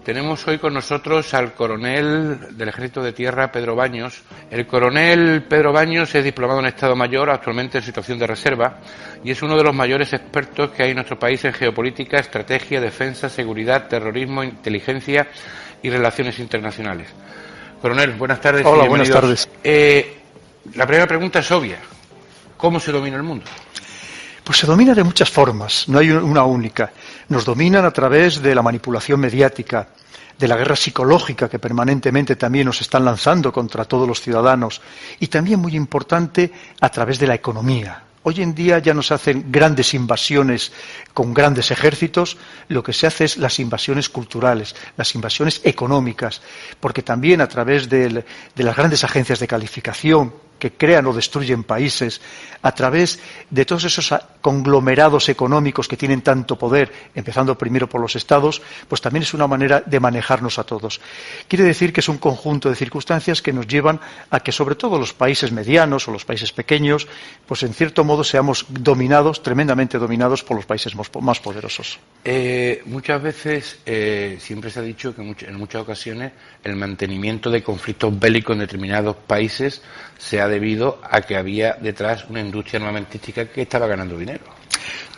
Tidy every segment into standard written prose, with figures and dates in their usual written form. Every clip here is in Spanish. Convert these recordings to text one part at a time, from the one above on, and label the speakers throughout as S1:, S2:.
S1: Tenemos hoy con nosotros al coronel del Ejército de Tierra, Pedro Baños. El coronel Pedro Baños es diplomado en Estado Mayor, actualmente en situación de reserva, y es uno de los mayores expertos que hay en nuestro país en geopolítica, estrategia, defensa, seguridad, terrorismo, inteligencia y relaciones internacionales. Coronel, buenas tardes.
S2: Hola, buenas tardes.
S1: La primera pregunta es obvia. ¿Cómo se domina el mundo?
S2: Pues se domina de muchas formas, no hay una única. Nos dominan a través de la manipulación mediática, de la guerra psicológica que permanentemente también nos están lanzando contra todos los ciudadanos, y también, muy importante, a través de la economía. Hoy en día ya no se hacen grandes invasiones con grandes ejércitos, lo que se hace es las invasiones culturales, las invasiones económicas, porque también a través de las grandes agencias de calificación que crean o destruyen países, a través de todos esos conglomerados económicos que tienen tanto poder, empezando primero por los estados, pues también es una manera de manejarnos a todos. Quiere decir que es un conjunto de circunstancias que nos llevan a que, sobre todo los países medianos o los países pequeños, pues en cierto modo seamos dominados, tremendamente dominados por los países más poderosos.
S1: Muchas veces siempre se ha dicho que en muchas ocasiones el mantenimiento de conflictos bélicos en determinados países se ha debido a que había detrás una industria armamentística que estaba ganando dinero.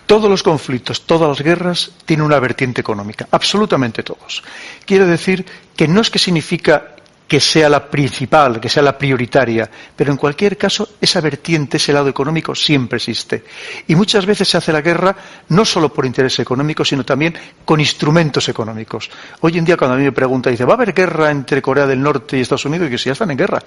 S2: Todos los conflictos, todas las guerras tienen una vertiente económica, absolutamente todos. Quiero decir que no es que significa que sea la principal, que sea la prioritaria, pero en cualquier caso esa vertiente, ese lado económico siempre existe. Y muchas veces se hace la guerra no solo por interés económico, sino también con instrumentos económicos. Hoy en día cuando a mí me preguntan, dice, ¿va a haber guerra entre Corea del Norte y Estados Unidos? Y yo, si ya están en guerra.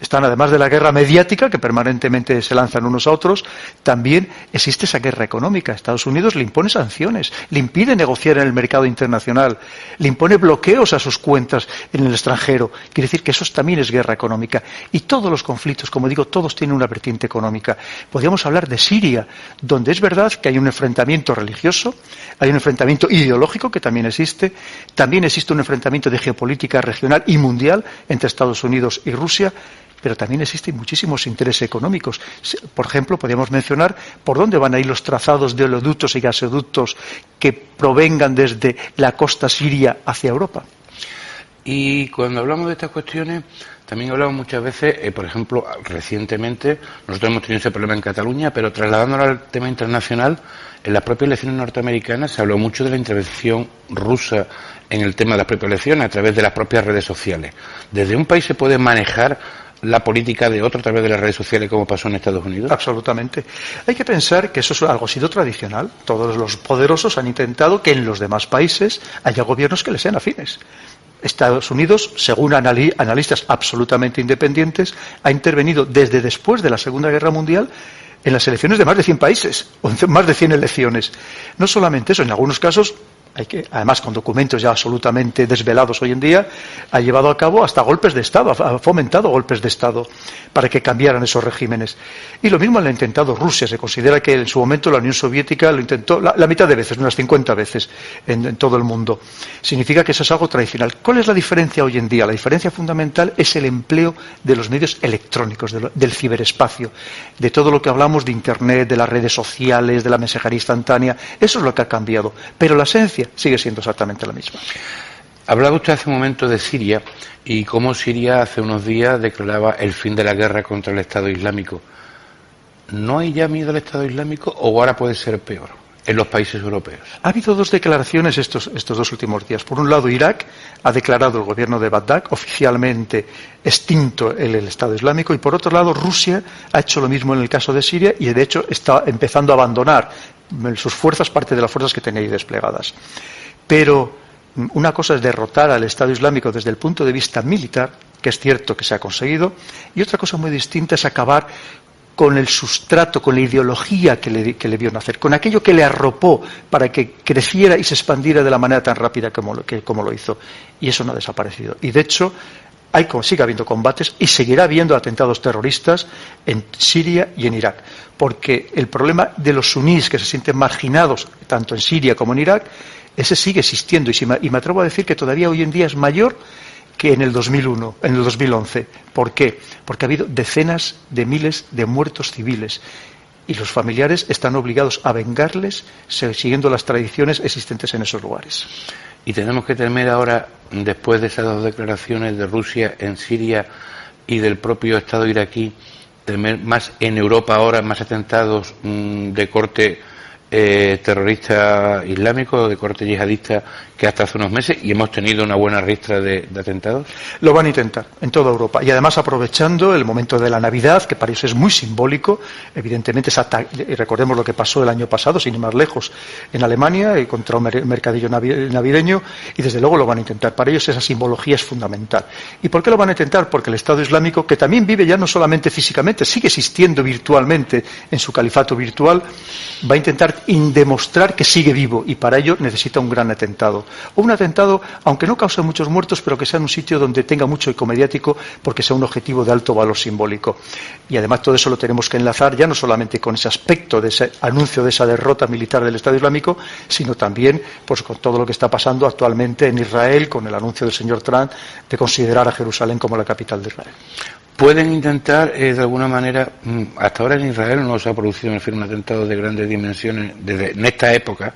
S2: Están, además de la guerra mediática, que permanentemente se lanzan unos a otros, también existe esa guerra económica. Estados Unidos le impone sanciones, le impide negociar en el mercado internacional, le impone bloqueos a sus cuentas en el extranjero. Quiere decir que eso también es guerra económica. Y todos los conflictos, como digo, todos tienen una vertiente económica. Podríamos hablar de Siria, donde es verdad que hay un enfrentamiento religioso, hay un enfrentamiento ideológico que también existe un enfrentamiento de geopolítica regional y mundial entre Estados Unidos y Rusia, pero también existen muchísimos intereses económicos. Por ejemplo, podríamos mencionar por dónde van a ir los trazados de oleoductos y gasoductos que provengan desde la costa siria hacia Europa.
S1: Y cuando hablamos de estas cuestiones, también hablamos muchas veces, por ejemplo, recientemente, nosotros hemos tenido ese problema en Cataluña, pero trasladándolo al tema internacional, en las propias elecciones norteamericanas se habló mucho de la intervención rusa en el tema de las propias elecciones a través de las propias redes sociales. ¿Desde un país se puede manejar la política de otro a través de las redes sociales como pasó en Estados Unidos?
S2: Absolutamente. Hay que pensar que eso es algo sido tradicional. Todos los poderosos han intentado que en los demás países haya gobiernos que les sean afines. Estados Unidos, según analistas absolutamente independientes, ha intervenido desde después de la Segunda Guerra Mundial en las elecciones de más de 100 países, o en más de 100 elecciones. No solamente eso, en algunos casos, además con documentos ya absolutamente desvelados hoy en día, ha llevado a cabo hasta golpes de Estado, ha fomentado golpes de Estado para que cambiaran esos regímenes. Y lo mismo lo ha intentado Rusia. Se considera que en su momento la Unión Soviética lo intentó la mitad de veces, unas 50 veces en todo el mundo. Significa que eso es algo tradicional. ¿Cuál es la diferencia hoy en día? La diferencia fundamental es el empleo de los medios electrónicos, del ciberespacio, de todo lo que hablamos de Internet, de las redes sociales, de la mensajería instantánea. Eso es lo que ha cambiado. Pero la esencia sigue siendo exactamente la misma.
S1: Hablaba usted hace un momento de Siria y cómo Siria hace unos días declaraba el fin de la guerra contra el Estado Islámico. ¿No hay ya miedo al Estado Islámico o ahora puede ser peor en los países europeos?
S2: Ha habido dos declaraciones estos dos últimos días. Por un lado, Irak ha declarado el gobierno de Bagdad oficialmente extinto el Estado Islámico, y por otro lado, Rusia ha hecho lo mismo en el caso de Siria y de hecho está empezando a abandonar sus fuerzas, parte de las fuerzas que tenía ahí desplegadas. Pero una cosa es derrotar al Estado Islámico desde el punto de vista militar, que es cierto que se ha conseguido, y otra cosa muy distinta es acabar con el sustrato, con la ideología que le vio nacer, con aquello que le arropó para que creciera y se expandiera de la manera tan rápida como lo hizo. Y eso no ha desaparecido. Y de hecho, sigue habiendo combates y seguirá habiendo atentados terroristas en Siria y en Irak. Porque el problema de los suníes que se sienten marginados, tanto en Siria como en Irak, ese sigue existiendo. Y me atrevo a decir que todavía hoy en día es mayor que en el 2001, en el 2011. ¿Por qué? Porque ha habido decenas de miles de muertos civiles. y los familiares están obligados a vengarles siguiendo las tradiciones existentes en esos lugares.
S1: Y tenemos que temer ahora, después de esas dos declaraciones de Rusia en Siria y del propio Estado iraquí, temer más en Europa ahora, más atentados de corte terrorista islámico, de corte yihadista, que hasta hace unos meses, y hemos tenido una buena ristra de atentados?
S2: Lo van a intentar en toda Europa, y además aprovechando el momento de la Navidad, que para ellos es muy simbólico. Evidentemente, recordemos lo que pasó el año pasado, sin ir más lejos, en Alemania, contra un mercadillo navideño, y desde luego lo van a intentar. Para ellos esa simbología es fundamental. ¿Y por qué lo van a intentar? Porque el Estado Islámico, que también vive ya no solamente físicamente, sigue existiendo virtualmente en su califato virtual, va a intentar demostrar que sigue vivo, y para ello necesita un gran atentado. O un atentado, aunque no cause muchos muertos, pero que sea en un sitio donde tenga mucho eco mediático, porque sea un objetivo de alto valor simbólico. Y además todo eso lo tenemos que enlazar ya no solamente con ese aspecto de ese anuncio de esa derrota militar del Estado Islámico, sino también pues con todo lo que está pasando actualmente en Israel, con el anuncio del señor Trump de considerar a Jerusalén como la capital de Israel.
S1: Pueden intentar, de alguna manera, hasta ahora en Israel no se ha producido un atentado de grandes dimensiones en esta época.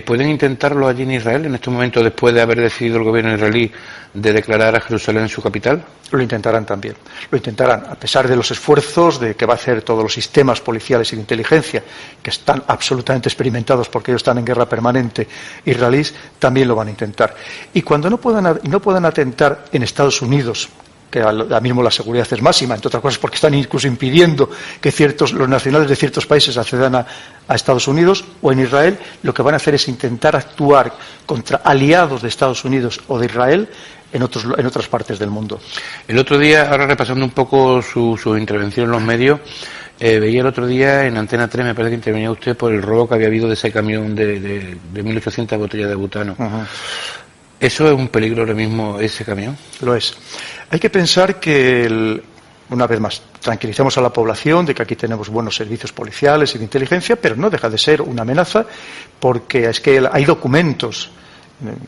S1: ¿Pueden intentarlo allí en Israel, en estos momentos, después de haber decidido el gobierno israelí de declarar a Jerusalén su capital?
S2: Lo intentarán también. Lo intentarán, a pesar de los esfuerzos de que va a hacer todos los sistemas policiales y de inteligencia, que están absolutamente experimentados porque ellos están en guerra permanente israelíes, también lo van a intentar. Y cuando no puedan atentar en Estados Unidos, que ahora mismo la seguridad es máxima, entre otras cosas porque están incluso impidiendo que los nacionales de ciertos países accedan a Estados Unidos, o en Israel, lo que van a hacer es intentar actuar contra aliados de Estados Unidos o de Israel en otras partes del mundo.
S1: El otro día, ahora repasando un poco su intervención en los medios, veía el otro día en Antena 3, me parece que intervenía usted por el robo que había habido de ese camión de 1.800 botellas de butano. Uh-huh. ¿Eso es un peligro ahora mismo, ese camión?
S2: Lo es. Hay que pensar que, una vez más, tranquilicemos a la población de que aquí tenemos buenos servicios policiales y de inteligencia, pero no deja de ser una amenaza, porque es que hay documentos,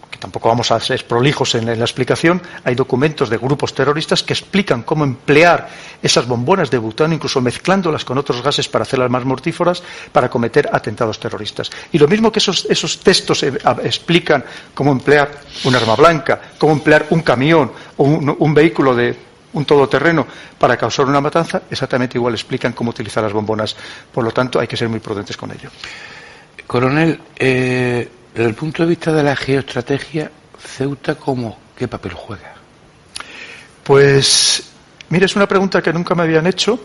S2: que tampoco vamos a ser prolijos en la explicación, hay documentos de grupos terroristas que explican cómo emplear esas bombonas de butano, incluso mezclándolas con otros gases para hacerlas más mortíferas, para cometer atentados terroristas. Y lo mismo que esos textos explican cómo emplear un arma blanca, cómo emplear un camión o un vehículo de un todoterreno para causar una matanza, exactamente igual explican cómo utilizar las bombonas. Por lo tanto, hay que ser muy prudentes con ello.
S1: Coronel, desde el punto de vista de la geoestrategia, ¿Ceuta qué papel juega?
S2: Pues, mire, es una pregunta que nunca me habían hecho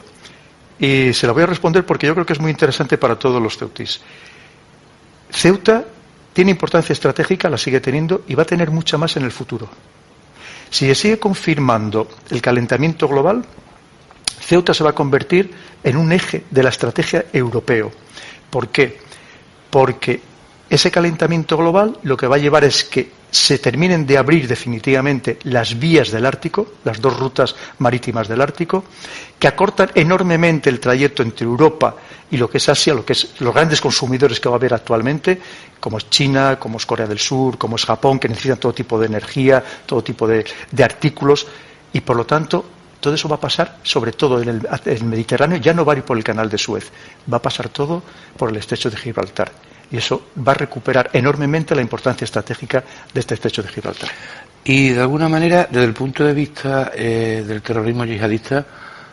S2: y se la voy a responder porque yo creo que es muy interesante para todos los ceutís. Ceuta tiene importancia estratégica, la sigue teniendo y va a tener mucha más en el futuro. Si se sigue confirmando el calentamiento global, Ceuta se va a convertir en un eje de la estrategia europeo. ¿Por qué? Porque ese calentamiento global lo que va a llevar es que se terminen de abrir definitivamente las vías del Ártico, las dos rutas marítimas del Ártico, que acortan enormemente el trayecto entre Europa y lo que es Asia, lo que es los grandes consumidores que va a haber actualmente, como es China, como es Corea del Sur, como es Japón, que necesitan todo tipo de energía, todo tipo de artículos, y por lo tanto todo eso va a pasar, sobre todo en el Mediterráneo, ya no va a ir por el canal de Suez, va a pasar todo por el estrecho de Gibraltar. Y eso va a recuperar enormemente la importancia estratégica de este estrecho de Gibraltar.
S1: Y de alguna manera, desde el punto de vista del terrorismo yihadista,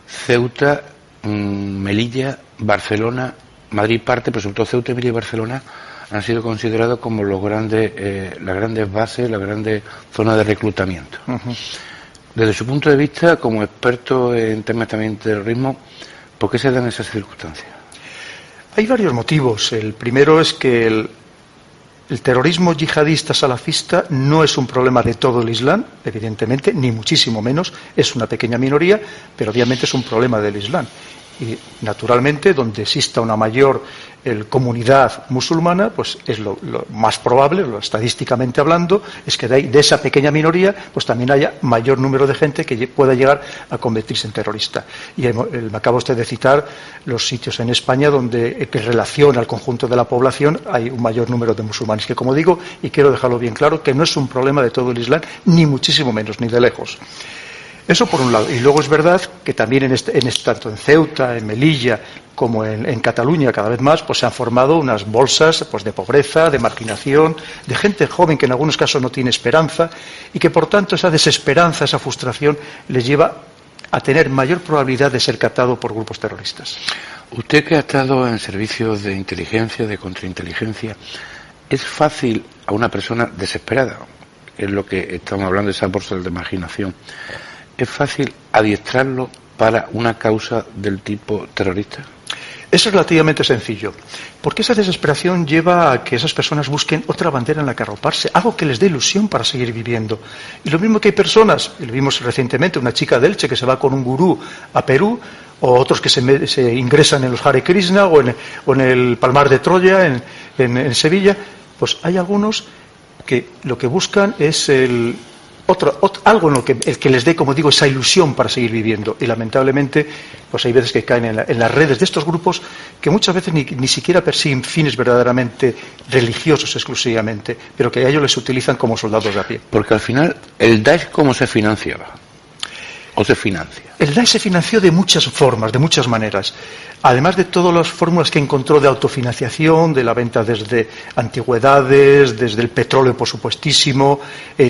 S1: Ceuta, Melilla, Barcelona, Madrid parte, pero sobre todo Ceuta, Melilla y Barcelona han sido considerados como las grandes bases, las grandes zonas de reclutamiento. Uh-huh. Desde su punto de vista, como experto en temas también de terrorismo, ¿por qué se dan esas circunstancias?
S2: Hay varios motivos. El primero es que el terrorismo yihadista salafista no es un problema de todo el Islam, evidentemente, ni muchísimo menos, es una pequeña minoría, pero obviamente es un problema del Islam. Y naturalmente, donde exista una mayor comunidad musulmana, pues es lo más probable, estadísticamente hablando, es que de esa pequeña minoría, pues también haya mayor número de gente que pueda llegar a convertirse en terrorista. Y me acaba usted de citar los sitios en España donde, en relación al conjunto de la población, hay un mayor número de musulmanes, que como digo, y quiero dejarlo bien claro, que no es un problema de todo el Islam, ni muchísimo menos, ni de lejos. Eso por un lado. Y luego es verdad que también tanto en Ceuta, en Melilla, como en Cataluña cada vez más, pues se han formado unas bolsas pues de pobreza, de marginación, de gente joven que en algunos casos no tiene esperanza y que por tanto esa desesperanza, esa frustración les lleva a tener mayor probabilidad de ser captado por grupos terroristas.
S1: Usted que ha estado en servicios de inteligencia, de contrainteligencia, ¿es fácil a una persona desesperada, es lo que estamos hablando de esas bolsas de marginación, es fácil adiestrarlo para una causa del tipo terrorista?
S2: Es relativamente sencillo, porque esa desesperación lleva a que esas personas busquen otra bandera en la que arroparse, algo que les dé ilusión para seguir viviendo. Y lo mismo que hay personas, y lo vimos recientemente, una chica de Elche que se va con un gurú a Perú, o otros que se ingresan en los Hare Krishna o en el Palmar de Troya, en Sevilla, pues hay algunos que lo que buscan es algo en el que les dé, como digo, esa ilusión para seguir viviendo. Y lamentablemente, pues hay veces que caen en las redes de estos grupos que muchas veces ni siquiera persiguen fines verdaderamente religiosos exclusivamente, pero que a ellos les utilizan como soldados de a pie.
S1: Porque al final, ¿el Daesh cómo se financiaba? ¿O se financia?
S2: El Daesh se financió de muchas formas, de muchas maneras. Además de todas las fórmulas que encontró de autofinanciación, de la venta desde antigüedades, desde el petróleo, por supuestísimo,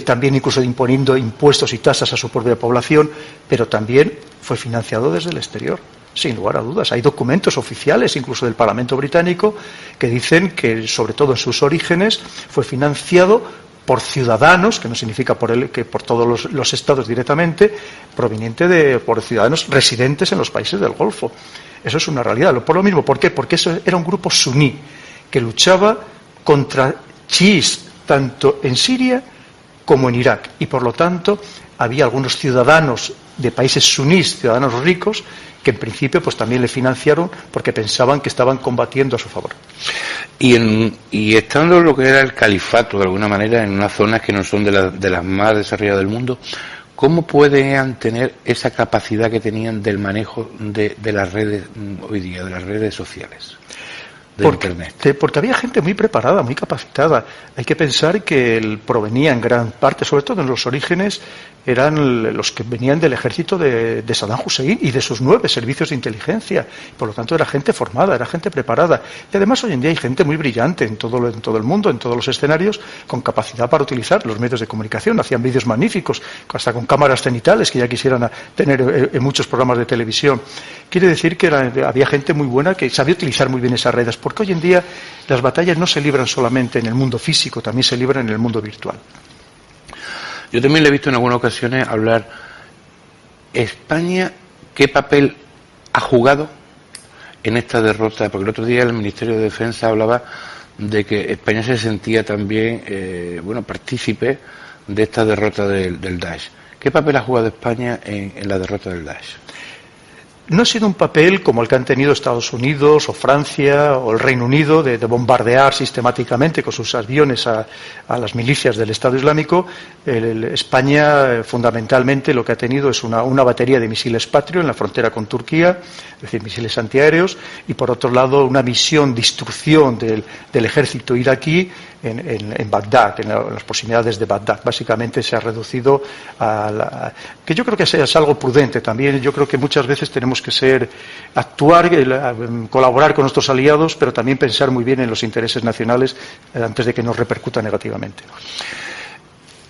S2: también incluso imponiendo impuestos y tasas a su propia población, pero también fue financiado desde el exterior, sin lugar a dudas. Hay documentos oficiales, incluso del Parlamento británico, que dicen que, sobre todo en sus orígenes, fue financiado por ciudadanos, que no significa que por todos los estados directamente, por ciudadanos residentes en los países del Golfo. Eso es una realidad. Por lo mismo, ¿por qué? Porque eso era un grupo suní que luchaba contra chiíes tanto en Siria como en Irak. Y por lo tanto había algunos ciudadanos de países sunís, ciudadanos ricos, que en principio pues también le financiaron porque pensaban que estaban combatiendo a su favor.
S1: Y estando lo que era el califato, de alguna manera, en unas zonas que no son de las más desarrolladas del mundo, ¿cómo pueden tener esa capacidad que tenían del manejo de las redes hoy día, de las redes sociales?
S2: Porque había gente muy preparada, muy capacitada. Hay que pensar que provenía en gran parte, sobre todo en los orígenes, eran los que venían del ejército de Saddam Hussein y de sus 9 servicios de inteligencia. Por lo tanto, era gente formada, era gente preparada. Y además, hoy en día hay gente muy brillante en todo el mundo, en todos los escenarios, con capacidad para utilizar los medios de comunicación. Hacían vídeos magníficos, hasta con cámaras cenitales que ya quisieran tener en muchos programas de televisión. Quiere decir que había gente muy buena que sabía utilizar muy bien esas redes, porque hoy en día las batallas no se libran solamente en el mundo físico, también se libran en el mundo virtual.
S1: Yo también le he visto en algunas ocasiones hablar, ¿España qué papel ha jugado en esta derrota? Porque el otro día el Ministerio de Defensa hablaba de que España se sentía también partícipe de esta derrota del Daesh. ¿Qué papel ha jugado España en la derrota del Daesh?
S2: No ha sido un papel como el que han tenido Estados Unidos o Francia o el Reino Unido de bombardear sistemáticamente con sus aviones a las milicias del Estado Islámico. España fundamentalmente lo que ha tenido es una batería de misiles Patriot en la frontera con Turquía, es decir, misiles antiaéreos, y por otro lado una misión de instrucción del ejército iraquí en Bagdad, en las proximidades de Bagdad. Básicamente se ha reducido que yo creo que es algo prudente también. Yo creo que muchas veces tenemos que actuar, colaborar con nuestros aliados, pero también pensar muy bien en los intereses nacionales antes de que nos repercuta negativamente.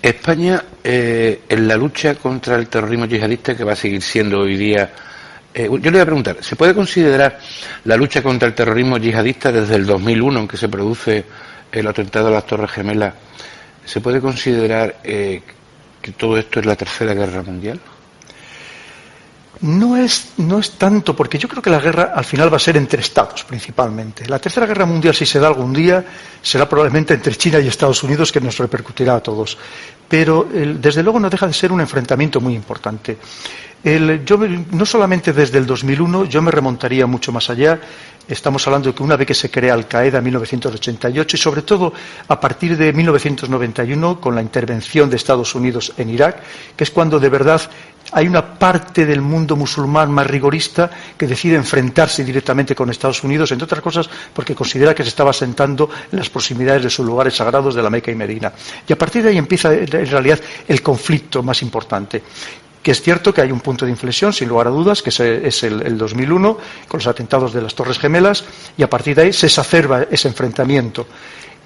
S1: España, en la lucha contra el terrorismo yihadista, que va a seguir siendo hoy día, yo le voy a preguntar, ¿se puede considerar la lucha contra el terrorismo yihadista desde el 2001, en que se produce el atentado a las Torres Gemelas, se puede considerar que todo esto es la Tercera Guerra Mundial?
S2: No es tanto, porque yo creo que la guerra al final va a ser entre estados principalmente. La Tercera Guerra Mundial, si se da algún día, será probablemente entre China y Estados Unidos, que nos repercutirá a todos. Pero desde luego no deja de ser un enfrentamiento muy importante. No solamente desde el 2001, yo me remontaría mucho más allá. Estamos hablando de que una vez que se crea Al-Qaeda en 1988 y sobre todo a partir de 1991 con la intervención de Estados Unidos en Irak, que es cuando de verdad hay una parte del mundo musulmán más rigorista que decide enfrentarse directamente con Estados Unidos, entre otras cosas porque considera que se estaba asentando en las proximidades de sus lugares sagrados de la Meca y Medina. Y a partir de ahí empieza en realidad el conflicto más importante, que es cierto que hay un punto de inflexión, sin lugar a dudas, que es el 2001, con los atentados de las Torres Gemelas, y a partir de ahí se exacerba ese enfrentamiento.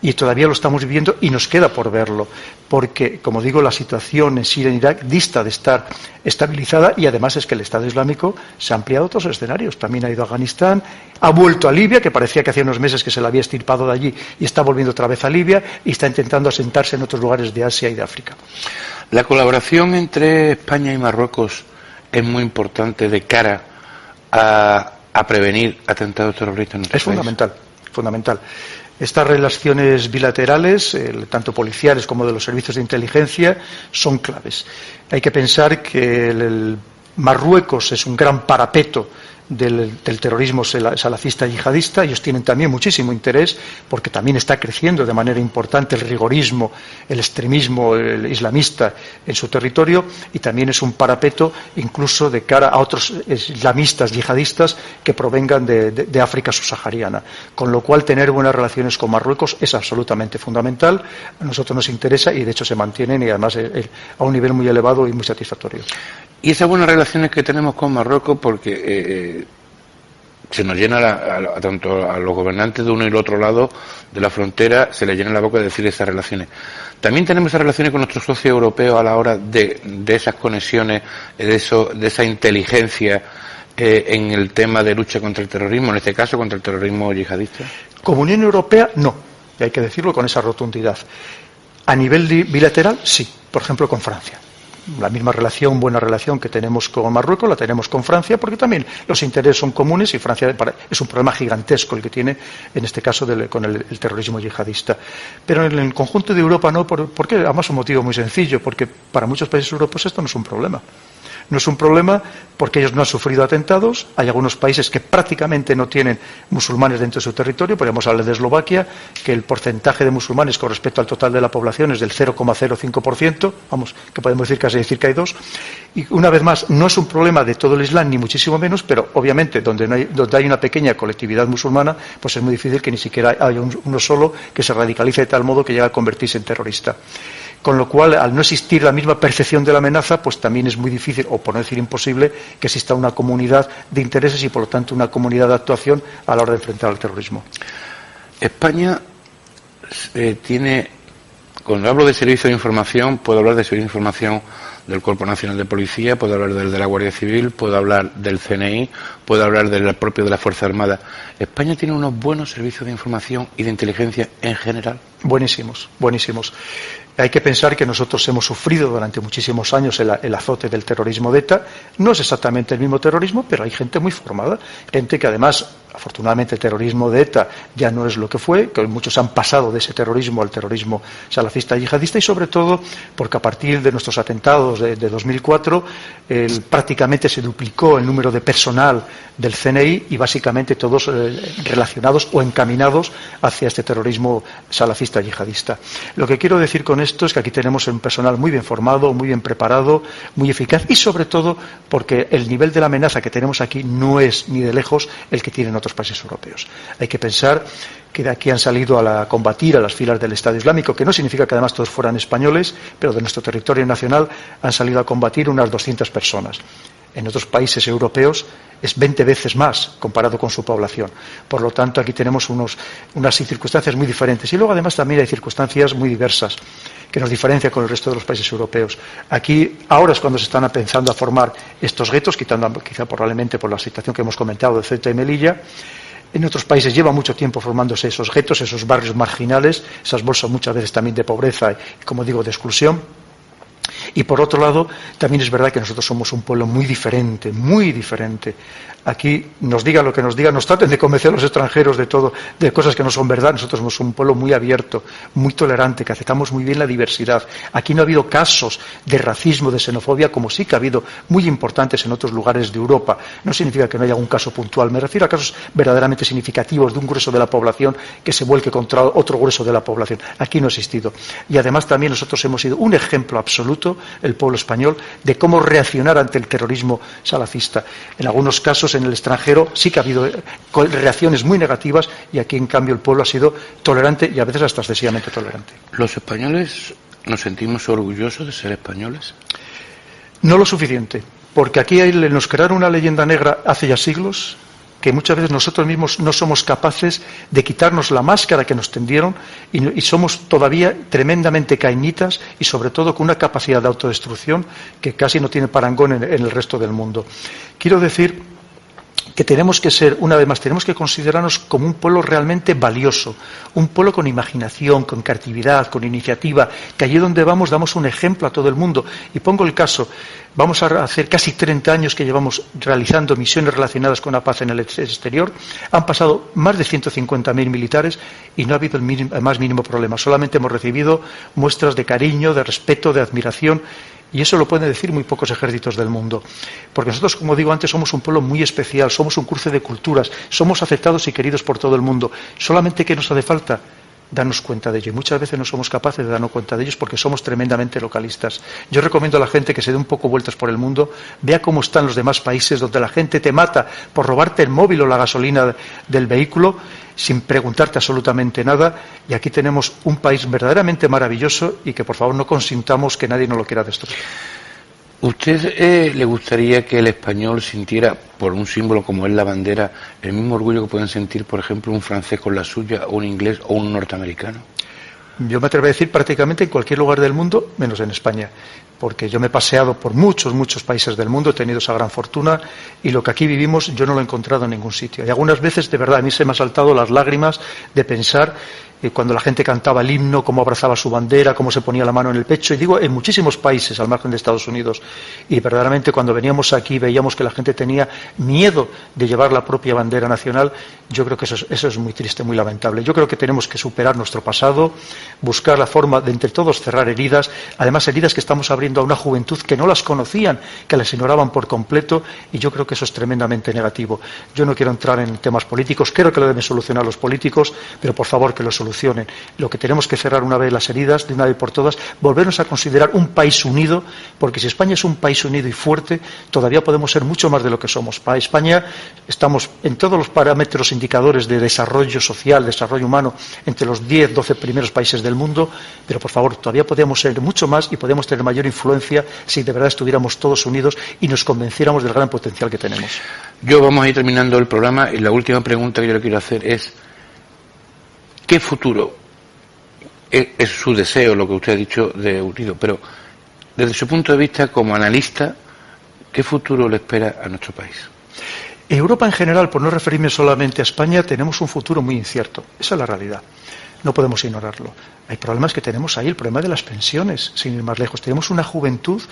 S2: Y todavía lo estamos viviendo y nos queda por verlo, porque, como digo, la situación en Siria y en Irak dista de estar estabilizada, y además es que el Estado Islámico se ha ampliado a otros escenarios. También ha ido a Afganistán, ha vuelto a Libia, que parecía que hacía unos meses que se la había extirpado de allí, y está volviendo otra vez a Libia, y está intentando asentarse en otros lugares de Asia y de África.
S1: La colaboración entre España y Marruecos es muy importante de cara a prevenir atentados terroristas en nuestro país.
S2: Es fundamental, fundamental. Estas relaciones bilaterales, tanto policiales como de los servicios de inteligencia, son claves. Hay que pensar que el Marruecos es un gran parapeto del terrorismo salafista yihadista. Ellos tienen también muchísimo interés, porque también está creciendo de manera importante el rigorismo, el extremismo islamista en su territorio, y también es un parapeto incluso de cara a otros islamistas yihadistas que provengan de África subsahariana. Con lo cual, tener buenas relaciones con Marruecos es absolutamente fundamental. A nosotros nos interesa, y de hecho se mantienen, y además a un nivel muy elevado y muy satisfactorio.
S1: Y esas buenas relaciones que tenemos con Marruecos, porque se nos llena, tanto a los gobernantes de uno y el otro lado de la frontera, se les llena la boca de decir esas relaciones. También tenemos esas relaciones con nuestros socios europeos a la hora de esas conexiones, de esa inteligencia en el tema de lucha contra el terrorismo, en este caso contra el terrorismo yihadista.
S2: Como Unión Europea, no, y hay que decirlo con esa rotundidad. A nivel bilateral, sí, por ejemplo con Francia. La misma relación, buena relación que tenemos con Marruecos, la tenemos con Francia, porque también los intereses son comunes, y Francia es un problema gigantesco el que tiene, en este caso, con el terrorismo yihadista. Pero en el conjunto de Europa no, porque además un motivo muy sencillo, porque para muchos países europeos esto no es un problema. No es un problema porque ellos no han sufrido atentados. Hay algunos países que prácticamente no tienen musulmanes dentro de su territorio. Podríamos hablar de Eslovaquia, que el porcentaje de musulmanes con respecto al total de la población es del 0,05%, vamos, que podemos decir casi decir que hay dos. Y una vez más, no es un problema de todo el Islam, ni muchísimo menos, pero obviamente donde hay una pequeña colectividad musulmana, pues es muy difícil que ni siquiera haya uno solo que se radicalice de tal modo que llegue a convertirse en terrorista. Con lo cual, al no existir la misma percepción de la amenaza, pues también es muy difícil, o por no decir imposible, que exista una comunidad de intereses y, por lo tanto, una comunidad de actuación a la hora de enfrentar al terrorismo.
S1: España tiene, cuando hablo de servicio de información, puedo hablar de servicio de información del Cuerpo Nacional de Policía, puedo hablar del de la Guardia Civil, puedo hablar del CNI, puedo hablar del propio de la Fuerza Armada. ¿España tiene unos buenos servicios de información y de inteligencia en general?
S2: Buenísimos, buenísimos. Hay que pensar que nosotros hemos sufrido durante muchísimos años el azote del terrorismo de ETA. No es exactamente el mismo terrorismo, pero hay gente muy formada, gente que además, afortunadamente, el terrorismo de ETA ya no es lo que fue, que muchos han pasado de ese terrorismo al terrorismo salafista yihadista, y sobre todo porque a partir de nuestros atentados de 2004 prácticamente se duplicó el número de personal del CNI, y básicamente todos relacionados o encaminados hacia este terrorismo salafista yihadista. Lo que quiero decir con esto es que aquí tenemos un personal muy bien formado, muy bien preparado, muy eficaz, y sobre todo porque el nivel de la amenaza que tenemos aquí no es ni de lejos el que tienen otros países europeos. Hay que pensar que de aquí han salido a combatir a las filas del Estado Islámico, que no significa que además todos fueran españoles, pero de nuestro territorio nacional han salido a combatir unas 200 personas. En otros países europeos es 20 veces más comparado con su población. Por lo tanto, aquí tenemos unas circunstancias muy diferentes. Y luego, además, también hay circunstancias muy diversas que nos diferencian con el resto de los países europeos. Aquí, ahora es cuando se están pensando a formar estos guetos, quizá probablemente por la situación que hemos comentado de Ceuta y Melilla. En otros países lleva mucho tiempo formándose esos guetos, esos barrios marginales, esas bolsas muchas veces también de pobreza y, como digo, de exclusión. Y por otro lado, también es verdad que nosotros somos un pueblo muy diferente, muy diferente. Aquí nos digan lo que nos digan, nos traten de convencer a los extranjeros de todo, de cosas que no son verdad. Nosotros somos un pueblo muy abierto, muy tolerante, que aceptamos muy bien la diversidad. Aquí no ha habido casos de racismo, de xenofobia, como sí que ha habido muy importantes en otros lugares de Europa. No significa que no haya algún caso puntual, me refiero a casos verdaderamente significativos de un grueso de la población que se vuelque contra otro grueso de la población. Aquí no ha existido. Y además también nosotros hemos sido un ejemplo absoluto, el pueblo español, de cómo reaccionar ante el terrorismo salafista. En algunos casos en el extranjero sí que ha habido reacciones muy negativas, y aquí en cambio el pueblo ha sido tolerante, y a veces hasta excesivamente tolerante.
S1: ¿Los españoles nos sentimos orgullosos de ser españoles?
S2: No lo suficiente, porque aquí nos crearon una leyenda negra hace ya siglos, que muchas veces nosotros mismos no somos capaces de quitarnos la máscara que nos tendieron y somos todavía tremendamente cañitas y sobre todo con una capacidad de autodestrucción que casi no tiene parangón en el resto del mundo. Quiero decir que tenemos que ser, una vez más, tenemos que considerarnos como un pueblo realmente valioso, un pueblo con imaginación, con creatividad, con iniciativa, que allí donde vamos damos un ejemplo a todo el mundo. Y pongo el caso, vamos a hacer casi 30 años que llevamos realizando misiones relacionadas con la paz en el exterior, han pasado más de 150.000 militares y no ha habido el más mínimo problema, solamente hemos recibido muestras de cariño, de respeto, de admiración. Y eso lo pueden decir muy pocos ejércitos del mundo. Porque nosotros, como digo antes, somos un pueblo muy especial, somos un cruce de culturas, somos aceptados y queridos por todo el mundo. Solamente que nos hace falta darnos cuenta de ello. Y muchas veces no somos capaces de darnos cuenta de ellos porque somos tremendamente localistas. Yo recomiendo a la gente que se dé un poco vueltas por el mundo, vea cómo están los demás países donde la gente te mata por robarte el móvil o la gasolina del vehículo sin preguntarte absolutamente nada. Y aquí tenemos un país verdaderamente maravilloso y que por favor no consintamos que nadie nos lo quiera destruir.
S1: ¿Usted le gustaría que el español sintiera, por un símbolo como es la bandera, el mismo orgullo que pueden sentir, por ejemplo, un francés con la suya, o un inglés o un norteamericano?
S2: Yo me atrevo a decir prácticamente en cualquier lugar del mundo, menos en España, porque yo me he paseado por muchos países del mundo, he tenido esa gran fortuna y lo que aquí vivimos yo no lo he encontrado en ningún sitio. Y algunas veces, de verdad, a mí se me han saltado las lágrimas de pensar cuando la gente cantaba el himno, cómo abrazaba su bandera, cómo se ponía la mano en el pecho, y digo, en muchísimos países al margen de Estados Unidos, y verdaderamente cuando veníamos aquí veíamos que la gente tenía miedo de llevar la propia bandera nacional. Yo creo que eso es muy triste, muy lamentable. Yo creo que tenemos que superar nuestro pasado, buscar la forma de entre todos cerrar heridas, además heridas que estamos abriendo a una juventud que no las conocían, que las ignoraban por completo, y yo creo que eso es tremendamente negativo. Yo no quiero entrar en temas políticos, creo que lo deben solucionar los políticos, pero por favor que lo solucionen. Lo que tenemos que cerrar una vez las heridas, de una vez por todas, volvernos a considerar un país unido, porque si España es un país unido y fuerte, todavía podemos ser mucho más de lo que somos. Para España estamos en todos los parámetros indicadores de desarrollo social, desarrollo humano, entre los 10, 12 primeros países del mundo, pero por favor, todavía podríamos ser mucho más y podríamos tener mayor influencia si de verdad estuviéramos todos unidos y nos convenciéramos del gran potencial que tenemos.
S1: Vamos a ir terminando el programa y la última pregunta que yo le quiero hacer es: ¿qué futuro? Es su deseo, lo que usted ha dicho de unido, pero desde su punto de vista como analista, ¿qué futuro le espera a nuestro país?
S2: Europa en general, por no referirme solamente a España, tenemos un futuro muy incierto. Esa es la realidad. No podemos ignorarlo. Hay problemas que tenemos ahí, el problema de las pensiones, sin ir más lejos. Tenemos una juventud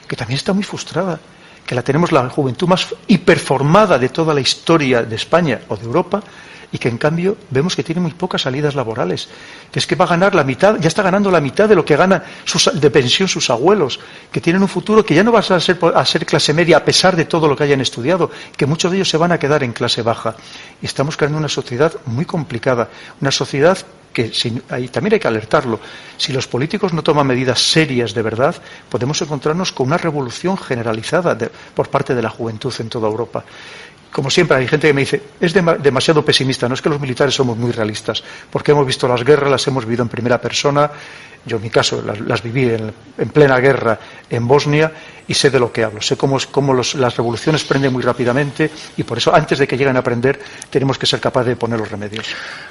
S2: que también está muy frustrada, que tenemos la juventud más hiperformada de toda la historia de España o de Europa, y que en cambio vemos que tiene muy pocas salidas laborales, que es que va a ganar la mitad, ya está ganando la mitad de lo que ganan de pensión sus abuelos, que tienen un futuro que ya no va a ser clase media a pesar de todo lo que hayan estudiado, que muchos de ellos se van a quedar en clase baja. Y estamos creando una sociedad muy complicada, una sociedad que también hay que alertarlo. Si los políticos no toman medidas serias de verdad, podemos encontrarnos con una revolución generalizada por parte de la juventud en toda Europa. Como siempre, hay gente que me dice, es demasiado pesimista. No, es que los militares somos muy realistas, porque hemos visto las guerras, las hemos vivido en primera persona. Yo, en mi caso, las viví en plena guerra en Bosnia y sé de lo que hablo. Sé cómo las revoluciones prenden muy rápidamente y por eso, antes de que lleguen a prender, tenemos que ser capaces de poner los remedios.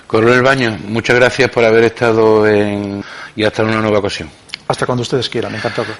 S1: Coronel Baños, muchas gracias por haber estado y hasta una nueva ocasión.
S2: Hasta cuando ustedes quieran, encantado.